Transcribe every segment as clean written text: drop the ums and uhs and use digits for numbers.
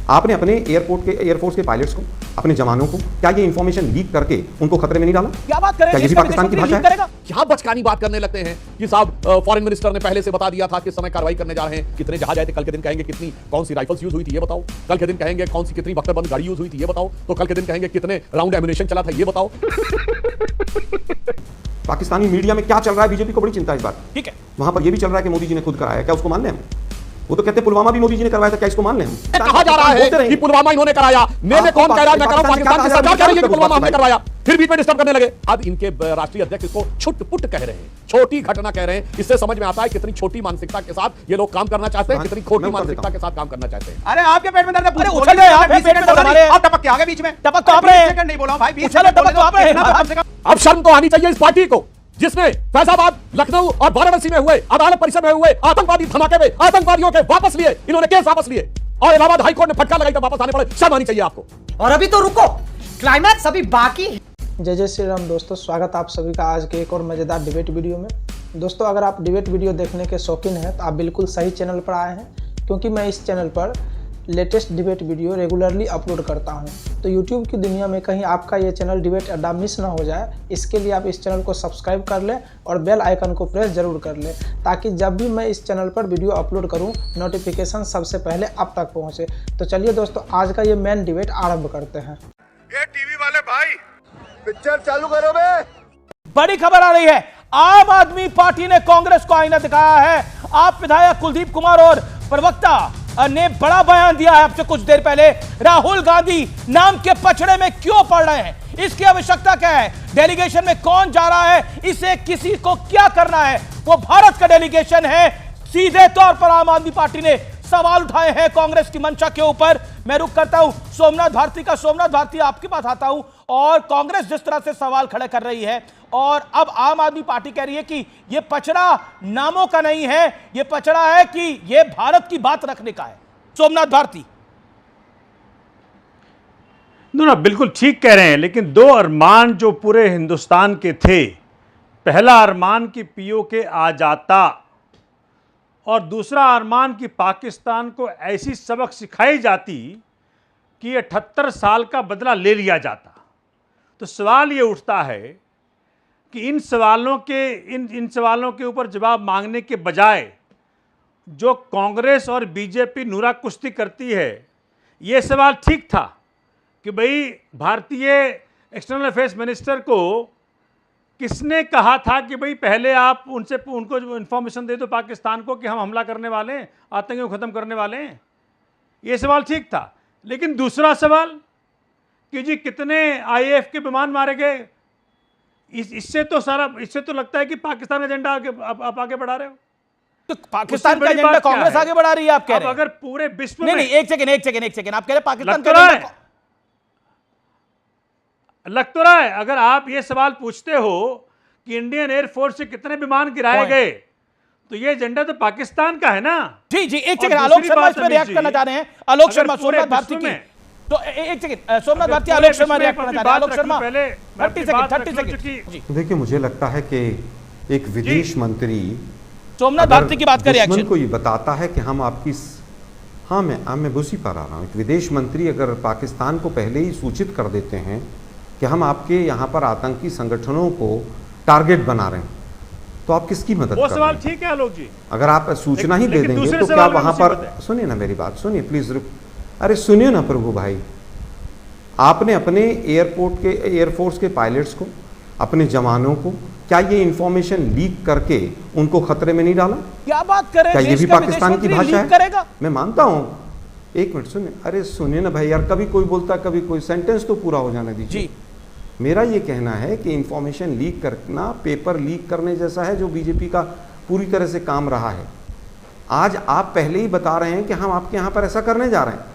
आपने अपने एयरफोर्स के पायलट्स को, अपने जवानों को, क्या ये इंफॉर्मेशन लीक करके उनको खतरे में नहीं डाला? क्या बात करें, क्या ये भी पाकिस्तान की भाषा है? क्या बचकानी बात करने लगते हैं कि साहब फॉरेन मिनिस्टर ने पहले से बता दिया था कि समय कार्रवाई करने जा रहे हैं, कितने जहाज आए थे, कल के दिन कहेंगे कितनी कौन सी राइफल्स यूज हुई थी ये बताओ, कल के दिन कहेंगे कौन सी कितनी बख्तरबंद गाड़ी यूज हुई थी ये बताओ, तो कल के दिन कहेंगे कितने राउंड एम्युनिशन चला था ये बताओ। पाकिस्तानी मीडिया में क्या चल रहा है, बीजेपी को बड़ी चिंता है इस बात। ठीक है, वहां पर यह भी चल रहा है कि मोदी जी ने खुद कराया, क्या उसको मान लें हम? वो तो कहते हैं पुलवामा भी मोदी जी ने करवाया था, क्या इसको मान लें हम? कहा जा रहा है कि पुलवामा इन्होंने कराया, मैं कौन कह रहा है, मैं कह रहा हूं पाकिस्तान की सरकार कह रही है कि पुलवामा हमने करवाया, फिर बीच में डिस्टर्ब करने लगे। अब इनके राष्ट्रीय अध्यक्ष इसको छुटपुट कह रहे हैं, छोटी घटना कह रहे हैं। इससे समझ में आता है कितनी छोटी मानसिकता के साथ ये लोग काम करना चाहते हैं, कितनी खोटी मानसिकता के साथ काम करना चाहते हैं। अरे आपके पेट में दर्द है, अरे उछल रहे आप, पेट में हमारे आप टपक के आगे बीच में टपक तो आप रहे हैं, नहीं बोला भाई, उछल टपक तो आप रहे हैं। अब शर्म तो आनी चाहिए इस पार्टी को जिसने फैजाबाद, लखनऊ और वाराणसी में हुए, अदालत परिसर में हुए आतंकवादी धमाके में आतंकवादियों के वापस लिए, इन्होंने केस वापस लिए और इलाहाबाद हाईकोर्ट ने फटकार लगाई तो वापस आने पड़े। शर्म आनी चाहिए आपको। और अभी तो रुको, क्लाइमैक्स अभी बाकी है। जय जय श्री राम दोस्तों, स्वागत आप सभी का आज के एक और मज़ेदार डिबेट वीडियो में। दोस्तों, अगर आप डिबेट वीडियो देखने के शौकीन हैं तो आप बिल्कुल सही चैनल पर आए हैं, क्योंकि मैं इस चैनल पर latest debate video regularly upload करता हूं। तो यूट्यूब की दुनिया में कहीं आपका ये चैनल डिबेट अड्डा मिस ना हो जाए, इसके लिए आप इस चैनल को सब्सक्राइब कर लें और बेल आइकन को प्रेस जरूर कर लें, ताकि जब भी मैं इस चैनल पर वीडियो अपलोड करूं नोटिफिकेशन सबसे पहले आप तक पहुंचे। तो चलिए दोस्तों, आज का ये मेन डिबेट आरंभ करते हैं। ये टीवी वाले भाई पिक्चर चालू करो बे। बड़ी खबर आ रही है, आम आदमी पार्टी ने कांग्रेस को आईना दिखाया है। आप विधायक कुलदीप कुमार और प्रवक्ता ने बड़ा बयान दिया है आपसे कुछ देर पहले। राहुल गांधी नाम के पचड़े में क्यों पड़ रहे हैं, इसकी आवश्यकता क्या है, डेलीगेशन में कौन जा रहा है, इसे किसी को क्या करना है, वो भारत का डेलीगेशन है। सीधे तौर पर आम आदमी पार्टी ने सवाल उठाए हैं कांग्रेस की मंशा के ऊपर। मैं रुक करता हूं सोमनाथ भारती का। सोमनाथ भारती, आपके पास आता हूं। और कांग्रेस जिस तरह से सवाल खड़े कर रही है और अब आम आदमी पार्टी कह रही है कि यह पचड़ा नामों का नहीं है, यह पचड़ा है कि यह भारत की बात रखने का है। सोमनाथ भारती। ना बिल्कुल ठीक कह रहे हैं, लेकिन दो अरमान जो पूरे हिंदुस्तान के थे, पहला अरमान की पीओके आ जाता और दूसरा अरमान की पाकिस्तान को ऐसी सबक सिखाई जाती कि 78 साल का बदला ले लिया जाता। तो सवाल ये उठता है कि इन सवालों के ऊपर जवाब मांगने के बजाय जो कांग्रेस और बीजेपी नूरा कुश्ती करती है, ये सवाल ठीक था कि भाई भारतीय एक्सटर्नल अफेयर्स मिनिस्टर को किसने कहा था कि भाई पहले आप उनको इन्फॉर्मेशन दे दो पाकिस्तान को कि हम हमला करने वाले हैं, आतंकियों को ख़त्म करने वाले हैं। ये सवाल ठीक था, लेकिन दूसरा सवाल कि जी कितने आईएएफ के विमान मारे गए, इससे तो लगता है कि पाकिस्तान एजेंडा आप आगे बढ़ा रहे हो। तो पाकिस्तान का एजेंडा कांग्रेस आगे बढ़ा रही है, आप कह रहे हैं। अगर पूरे विश्व नहीं, में एक सेकंड, आप कह रहे हैं पाकिस्तान का एजेंडा लग तो रहा है। अगर आप ये सवाल पूछते हो कि इंडियन एयरफोर्स से कितने विमान गिराए गए, तो ये एजेंडा तो पाकिस्तान का है ना। जी, एक सेकंड, आलोक शर्मा इस पर रिएक्ट करना चाह रहे हैं। आलोक शर्मा, सोमनाथ भारती की, तो एक सेकंड, सोमनाथ भारती, आलोक शर्मा रिएक्ट करना चाह रहे हैं। आलोक शर्मा, 30 सेकंड। देखिए, मुझे लगता है कि एक विदेश मंत्री सोमनाथ भारती की बात का रिएक्शन को ये बताता है कि हम आपकी, हाँ मैं उसी पर आ रहा हूँ। एक विदेश मंत्री अगर पाकिस्तान को पहले ही सूचित कर देते हैं कि हम आपके यहाँ पर आतंकी संगठनों को टारगेट बना रहे हैं, तो आप किसकी मदद कर रहे हैं? सवाल ठीक है आलोक जी, अगर आप सूचना ही दे देंगे तो क्या वहां पर, सुनिए ना मेरी बात, सुनिए प्लीज, अरे सुनिए ना प्रभु भाई, आपने अपने एयरफोर्स के पायलट्स को, अपने जवानों को, क्या ये इंफॉर्मेशन लीक करके उनको खतरे में नहीं डाला? क्या बात कर रहे हैं? क्या ये भी पाकिस्तान की भाषा है? करेगा? मैं मानता हूं, एक मिनट सुनिए, अरे सुनिए ना भाई यार, कभी कोई बोलता कभी कोई, सेंटेंस तो पूरा हो जाने दीजिए जी। मेरा ये कहना है कि इंफॉर्मेशन लीक करना पेपर लीक करने जैसा है, जो बीजेपी का पूरी तरह से काम रहा है। आज आप पहले ही बता रहे हैं कि हम आपके यहाँ पर ऐसा करने जा रहे हैं,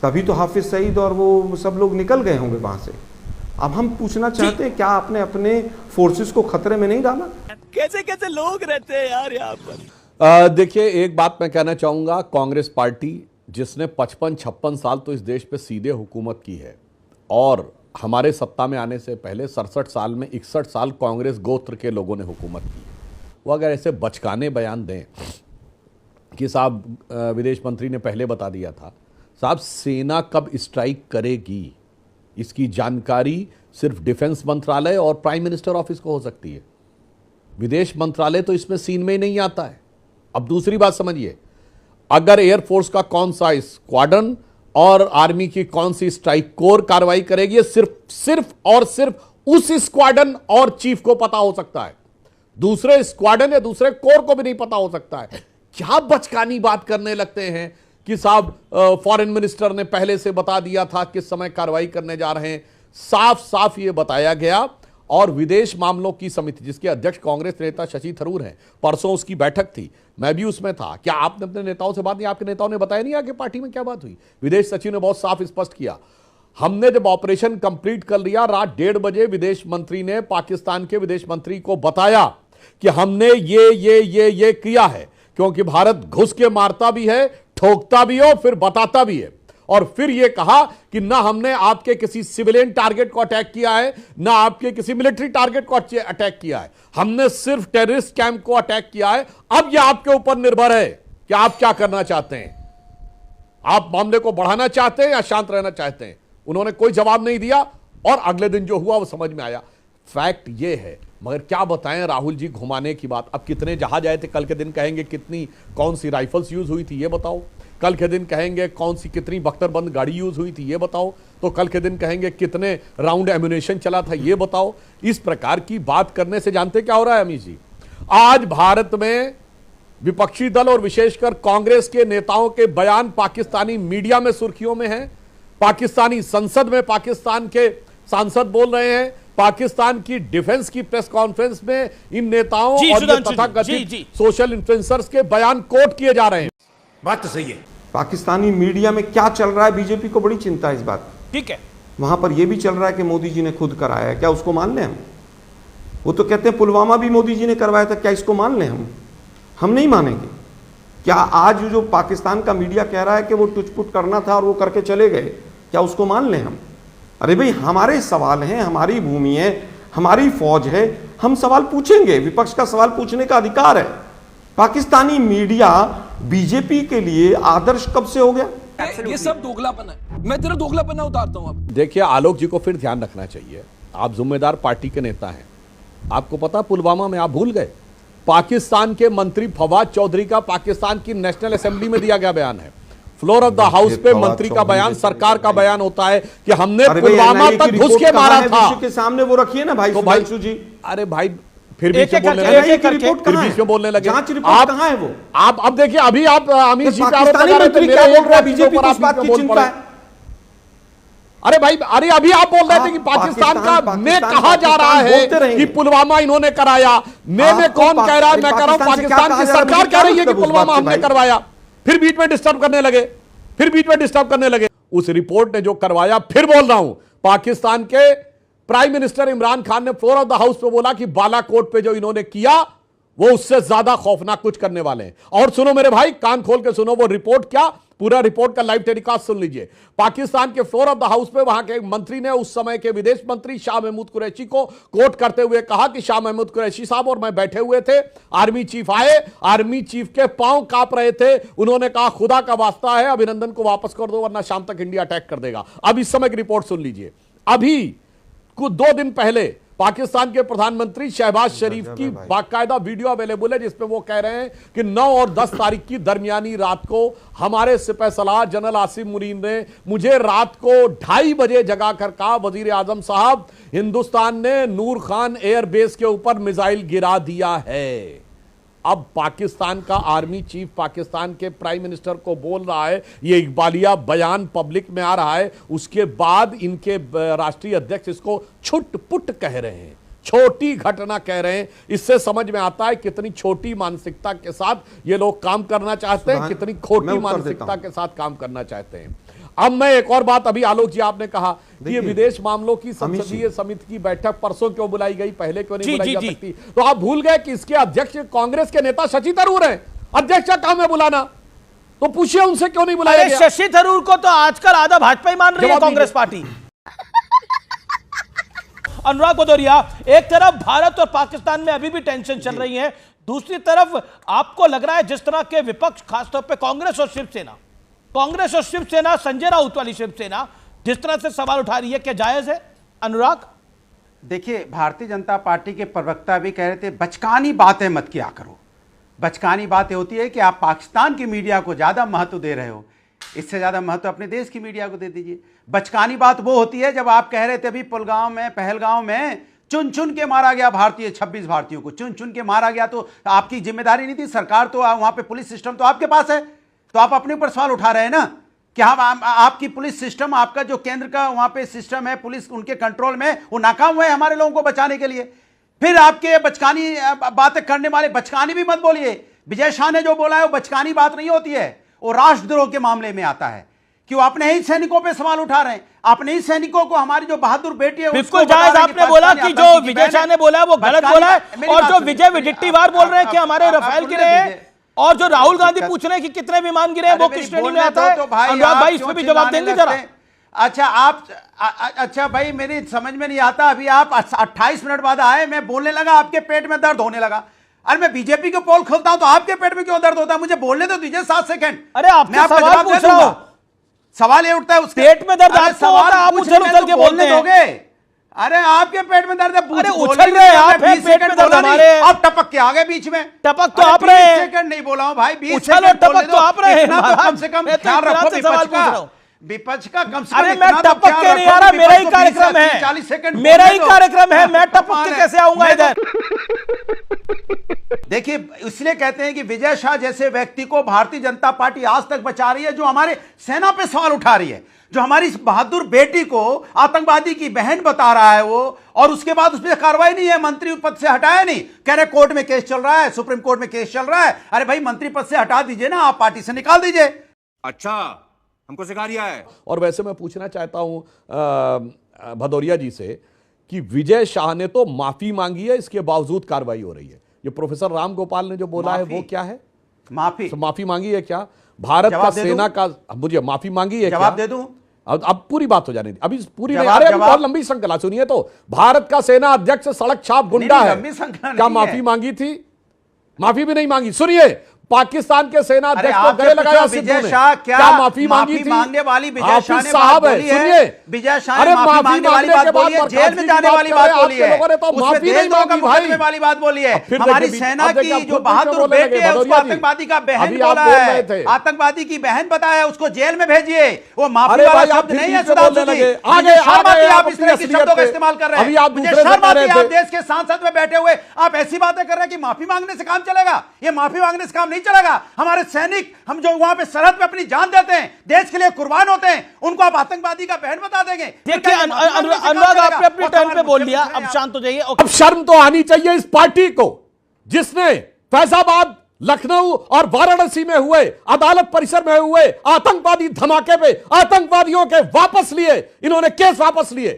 तभी तो हाफिज सईद और वो सब लोग निकल गए होंगे वहां से। अब हम पूछना चाहते हैं, क्या आपने अपने फोर्सेस को खतरे में नहीं डाला? कैसे कैसे लोग रहते हैं यार यहाँ पर। देखिए, एक बात मैं कहना चाहूंगा, कांग्रेस पार्टी जिसने 55-56 साल तो इस देश पे सीधे हुकूमत की है, और हमारे सत्ता में आने से पहले 67 साल में 61 साल कांग्रेस गोत्र के लोगों ने हुकूमत की, वो अगर ऐसे बचकाने बयान दें कि साहब विदेश मंत्री ने पहले बता दिया था, साहब सेना कब स्ट्राइक करेगी इसकी जानकारी सिर्फ डिफेंस मंत्रालय और प्राइम मिनिस्टर ऑफिस को हो सकती है। विदेश मंत्रालय तो इसमें सीन में ही नहीं आता है। अब दूसरी बात समझिए, अगर एयरफोर्स का कौन सा स्क्वाड्रन और आर्मी की कौन सी स्ट्राइक कोर कार्रवाई करेगी, ये सिर्फ और सिर्फ उस स्क्वाड्रन और चीफ को पता हो सकता है। दूसरे स्क्वाड्रन या दूसरे कोर को भी नहीं पता हो सकता है। क्या बचकानी बात करने लगते हैं कि साहब फॉरेन मिनिस्टर ने पहले से बता दिया था किस समय कार्रवाई करने जा रहे हैं। साफ साफ ये बताया गया। और विदेश मामलों की समिति जिसके अध्यक्ष कांग्रेस नेता शशि थरूर हैं, परसों उसकी बैठक थी, मैं भी उसमें था। क्या आपने अपने नेताओं से बात नहीं, आपके नेताओं ने बताया नहीं आगे पार्टी में क्या बात हुई? विदेश सचिव ने बहुत साफ स्पष्ट किया। हमने जब ऑपरेशन कंप्लीट कर लिया, रात 1:30 बजे विदेश मंत्री ने पाकिस्तान के विदेश मंत्री को बताया कि हमने ये किया है, क्योंकि भारत घुस के मारता भी है, ठोकता भी है और फिर बताता भी है। और फिर यह कहा कि ना हमने आपके किसी सिविलियन टारगेट को अटैक किया है, ना आपके किसी मिलिट्री टारगेट को अटैक किया है, हमने सिर्फ टेररिस्ट कैंप को अटैक किया है। अब यह आपके ऊपर निर्भर है कि आप क्या करना चाहते हैं, आप मामले को बढ़ाना चाहते हैं या शांत रहना चाहते हैं। उन्होंने कोई जवाब नहीं दिया और अगले दिन जो हुआ वो समझ में आया। फैक्ट ये है, मगर क्या बताएं राहुल जी, घुमाने की बात। अब कितने जहाज आए थे, कल के दिन कहेंगे कितनी कौन सी राइफल्स यूज हुई थी ये बताओ, कल के दिन कहेंगे कौन सी कितनी बख्तरबंद गाड़ी यूज हुई थी ये बताओ, तो कल के दिन कहेंगे कितने राउंड एम्युनेशन चला था ये बताओ। इस प्रकार की बात करने से जानते क्या हो रहा है अमित जी, आज भारत में विपक्षी दल और विशेषकर कांग्रेस के नेताओं के बयान पाकिस्तानी मीडिया में सुर्खियों में है, पाकिस्तानी संसद में पाकिस्तान के सांसद बोल रहे हैं, पाकिस्तान की डिफेंस की प्रेस कॉन्फ्रेंस में इन नेताओं और तथाकथित सोशल इन्फ्लुएंसर्स के बयान कोट किए जा रहे हैं। बात तो सही है। पाकिस्तानी मीडिया में क्या चल रहा है, बीजेपी को बड़ी चिंता है इस बात। ठीक है, वहां पर यह भी चल रहा है कि मोदी जी ने खुद कराया है, क्या उसको मान लें हम? वो तो कहते हैं पुलवामा भी मोदी जी ने करवाया था, क्या इसको मान लें हम नहीं मानेंगे। क्या आज जो पाकिस्तान का मीडिया कह रहा है कि वो टुचपुट करना था और वो करके चले गए, क्या उसको मान लें हम? अरे भाई, हमारे सवाल हैं, हमारी भूमि है, हमारी फौज है, हम सवाल पूछेंगे, विपक्ष का सवाल पूछने का अधिकार है। पाकिस्तानी मीडिया बीजेपी के लिए आदर्श कब से हो गया? ये सब दोगलापन है, मैं तेरा दोगलापन उतारता हूं। अब देखिए, आलोक जी को फिर ध्यान रखना चाहिए, आप जिम्मेदार पार्टी के नेता हैं। आपको पता पुलवामा में आप भूल गए, पाकिस्तान के मंत्री फवाद चौधरी का पाकिस्तान की नेशनल असेंबली में दिया गया बयान है। फ्लोर ऑफ द हाउस पे मंत्री का बयान, सरकार का बयान होता है कि हमने पुलवामा तक घुस के मारा था। के सामने वो रखिए ना भाई, तो भाई जी। अरे भाई, फिर बीच में बोलने लगे, फिर बीच में बोलने लगे। आप कहां है वो? आप अब देखिए, अभी आप अमित जी पे आरोप लगा रहे थे, क्या बोल रहा है बीजेपी को, इस बात की चिंता है। अरे भाई, अरे अभी आप बोल रहे थे कि पाकिस्तान का में कहा जा रहा है कि पुलवामा इन्होंने कराया। में कौन कह रहा है? मैं कह रहा हूं पाकिस्तान की सरकार कह रही है कि पुलवामा हमने करवाया। फिर बीच में डिस्टर्ब करने लगे, उस रिपोर्ट ने जो करवाया। फिर बोल रहा हूं, पाकिस्तान के प्राइम मिनिस्टर इमरान खान ने फ्लोर ऑफ द हाउस पे बोला कि बालाकोट पे जो इन्होंने किया वो उससे ज्यादा खौफनाक कुछ करने वाले हैं। और सुनो मेरे भाई, कान खोल के सुनो, वो रिपोर्ट क्या, पूरा रिपोर्ट का लाइव टेलीकास्ट सुन लीजिए। पाकिस्तान के फ्लोर ऑफ द हाउस पे वहां के एक मंत्री ने उस समय के विदेश मंत्री शाह महमूद कुरैशी को कोट करते हुए कहा कि शाह महमूद कुरैशी साहब और मैं बैठे हुए थे, आर्मी चीफ आए, आर्मी चीफ के पांव कांप रहे थे, उन्होंने कहा खुदा का वास्ता है अभिनंदन को वापस कर दो वरना शाम तक इंडिया अटैक कर देगा। अब इस समय की रिपोर्ट सुन लीजिए। अभी कुछ 2 दिन पहले पाकिस्तान के प्रधानमंत्री शहबाज शरीफ की बाकायदा वीडियो अवेलेबल है जिसपे वो कह रहे हैं कि 9 और 10 तारीख की दरमियानी रात को हमारे सिपह सलाह जनरल आसिम मुनीर ने मुझे रात को 2:30 बजे जगा कर कहा, वजीर आजम साहब, हिंदुस्तान ने नूर खान एयरबेस के ऊपर मिसाइल गिरा दिया है। अब पाकिस्तान का आर्मी चीफ पाकिस्तान के प्राइम मिनिस्टर को बोल रहा है, ये इकबालिया बयान पब्लिक में आ रहा है, उसके बाद इनके राष्ट्रीय अध्यक्ष इसको छुट-पुट कह रहे हैं, छोटी घटना कह रहे हैं। इससे समझ में आता है कितनी छोटी मानसिकता के साथ ये लोग काम करना चाहते हैं, कितनी खोटी मानसिकता के साथ काम करना चाहते हैं। अब मैं एक और बात, अभी आलोक जी आपने कहा कि ये विदेश मामलों की संसदीय समिति की बैठक परसों क्यों बुलाई गई, पहले क्यों नहीं बुलाई जा सकती? तो आप भूल गए कि इसके अध्यक्ष कांग्रेस के नेता शशि थरूर हैं। अध्यक्ष का काम है बुलाना, तो पूछिए उनसे क्यों नहीं बुलाया गया? शशि थरूर को तो आजकल आधा भाजपा ही मान रही है कांग्रेस पार्टी। अनुराग भदौरिया, एक तरफ भारत और पाकिस्तान में अभी भी टेंशन चल रही है, दूसरी तरफ आपको लग रहा है जिस तरह के विपक्ष, खासतौर पे कांग्रेस और शिवसेना, कांग्रेस और शिवसेना, संजय राउत वाली शिवसेना जिस तरह से सवाल उठा रही है, क्या जायज है? अनुराग, देखिए, भारतीय जनता पार्टी के प्रवक्ता भी कह रहे थे बचकानी बातें मत किया करो। बचकानी बातें होती है कि आप पाकिस्तान की मीडिया को ज्यादा महत्व दे रहे हो, इससे ज्यादा महत्व अपने देश की मीडिया को दे दीजिए। बचकानी बात वो होती है जब आप कह रहे थे अभी पुलगांव में, पहलगांव में चुन चुन के मारा गया भारतीय, 26 भारतीयों को चुन चुन के मारा गया, तो आपकी जिम्मेदारी नहीं थी? सरकार तो वहां पे पुलिस सिस्टम तो आपके पास है, तो आप अपने ऊपर सवाल उठा रहे हैं ना कि हम आपकी पुलिस सिस्टम, आपका जो केंद्र का वहां पे सिस्टम है, पुलिस उनके कंट्रोल में, वो नाकाम हुए हमारे लोगों को बचाने के लिए। फिर आपके बचकानी बातें करने वाले, बचकानी भी मत बोलिए। विजय शाह ने जो बोला है वो बचकानी बात नहीं होती है, वो राष्ट्रद्रोह के मामले में आता है। क्यों अपने ही सैनिकों पे सवाल उठा रहे हैं? अपने ही सैनिकों को, हमारी जो बहादुर बेटी है, बिल्कुल जायज। आपने बोला कि जो विजय शाह ने बोला वो गलत बोला है, और जो विजय विजट्टीवार बोल रहे हैं कि हमारे रफेल गिरे हैं, और जो राहुल गांधी पूछ रहे हैं कि कितने विमान गिरे हैं, वो किस श्रेणी में आता है? अनुराग भाई इस पर भी जवाब देंगे जरा? अच्छा भाई, मेरी समझ में नहीं आता। अभी आप 28 मिनट बाद आए, मैं बोलने लगा, आपके पेट में दर्द होने लगा। अरे मैं बीजेपी के पोल खोलता हूं तो आपके पेट में क्यों दर्द होता है? मुझे बोलने तो दीजिए 7 सेकंड। अरे आपसे सवाल पूछ रहा हूं। सवाल ये उठता है उसके पेट में दर्द आपको होता है, आप उछल के बोलने दोगे? अरे आपके पेट में दर्द है, अरे उछल रहे हैं आप, पेट में दर्द हमारे। आप टपक के आगे बीच में, टपक तो आप रहे हैं। 20 सेकंड नहीं बोला हूं भाई, 20 उछल और टपक तो आप रहे हैं। कम से कम ख्याल रखो विपक्ष का, कम से कम। अरे मैं टपक के नहीं आ रहा, मेरा ही कार्यक्रम है, 40 सेकंड मेरा ही कार्यक्रम है, मैं टपक के कैसे आऊंगा इधर? देखिए, इसलिए कहते हैं कि विजय शाह जैसे व्यक्ति को भारतीय जनता पार्टी आज तक बचा रही है, जो हमारे सेना पे सवाल उठा रही है, जो हमारी इस बहादुर बेटी को आतंकवादी की बहन बता रहा है वो, और उसके बाद उस पर कार्रवाई नहीं है, मंत्री पद से हटाया नहीं, कह रहे कोर्ट में केस चल रहा है, सुप्रीम कोर्ट में केस चल रहा है। अरे भाई, मंत्री पद से हटा दीजिए ना, आप पार्टी से निकाल दीजिए। अच्छा, हमको सिखा रिया है। और वैसे मैं पूछना चाहता हूं भदौरिया जी से कि विजय शाह ने तो माफी मांगी है, इसके बावजूद कार्रवाई हो रही है। ये प्रोफेसर राम गोपाल ने जो बोला है वो क्या है? माफी मांगी है क्या? भारत का सेना का, मुझे माफी मांगी है? जवाब दे दूं? अब पूरी बात हो जानी थी, अभी पूरी नहीं। अरे बहुत लंबी श्रृंखला सुनिए तो। भारत का सेना अध्यक्ष सड़क छाप गुंडा है, क्या माफी मांगी थी? माफी भी नहीं मांगी। सुनिए, पाकिस्तान के सेना अध्यक्ष को गले लगाया विजय शाह, क्या माफी मांगी थी? मांगने वाली विजय शाह ने साहब है, सुनिए, विजय शाह ने माफी मांगने वाली बात बोली है, जेल में जाने वाली बात बोली है, माफी नहीं मांगी भाई वाली बात बोली है। हमारी सेना की जो बहादुर बेटी है उसको आतंकवादी का बहन बोला है, आतंकवादी की बहन बताया, उसको जेल में भेजिए। वो माफी वाला शब्द नहीं है सुधांशु जी। आप इस तरह के शब्दों का इस्तेमाल कर रहे हैं। आप देश के सांसद में बैठे हुए आप ऐसी बातें कर रहे हैं कि माफी मांगने से काम चलेगा? ये माफी मांगने से काम नहीं चलेगा। हमारे सैनिक, हम जो वहां पे सरहद पे अपनी जान देते हैं, देश के लिए कुर्बान होते हैं, उनको आप आतंकवादी का बहन बता देंगे? देखिए अनुराग, आपने अपनी टर्न पे बोल लिया, अब शांत हो जाइए। अब शर्म तो आनी चाहिए इस पार्टी को, जिसने फैजाबाद, लखनऊ और वाराणसी में हुए, अदालत परिसर में हुए आतंकवादी धमाके पे आतंकवादियों के वापस लिए, इन्होंने केस वापस लिए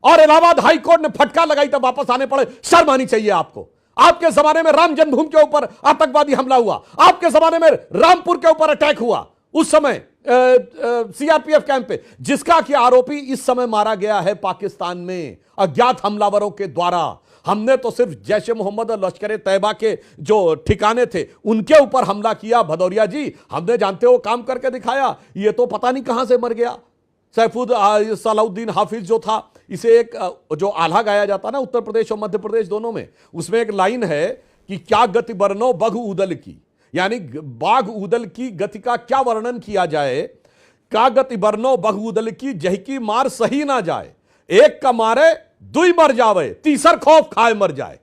और इलाहाबाद हाई कोर्ट ने फटकार लगाई तब वापस आने पड़े। शर्म आनी चाहिए आपको। आपके जमाने में राम जन्मभूमि के ऊपर आतंकवादी हमला हुआ, आपके जमाने में रामपुर के ऊपर अटैक हुआ, उस समय सीआरपीएफ कैंप पे, जिसका कि आरोपी इस समय मारा गया है पाकिस्तान में अज्ञात हमलावरों के द्वारा। हमने तो सिर्फ जैश ए मोहम्मद और लश्कर ए तैयबा के जो ठिकाने थे उनके ऊपर हमला किया। भदौरिया जी, हमने जानते हो काम करके दिखाया। ये तो पता नहीं कहां से मर गया। सलाउद्दीन हाफिज जो था, इसे एक जो आल्हा गाया जाता ना उत्तर प्रदेश और मध्य प्रदेश दोनों में, उसमें एक लाइन है कि क्या गति बरनो बघ उदल की, यानी बाघ उदल की गति का क्या वर्णन किया जाए। क्या गति बरनो बघ उदल की, जही की मार सही ना जाए, एक का मारे दुई मर जावे, तीसर खौफ खाए मर जाए।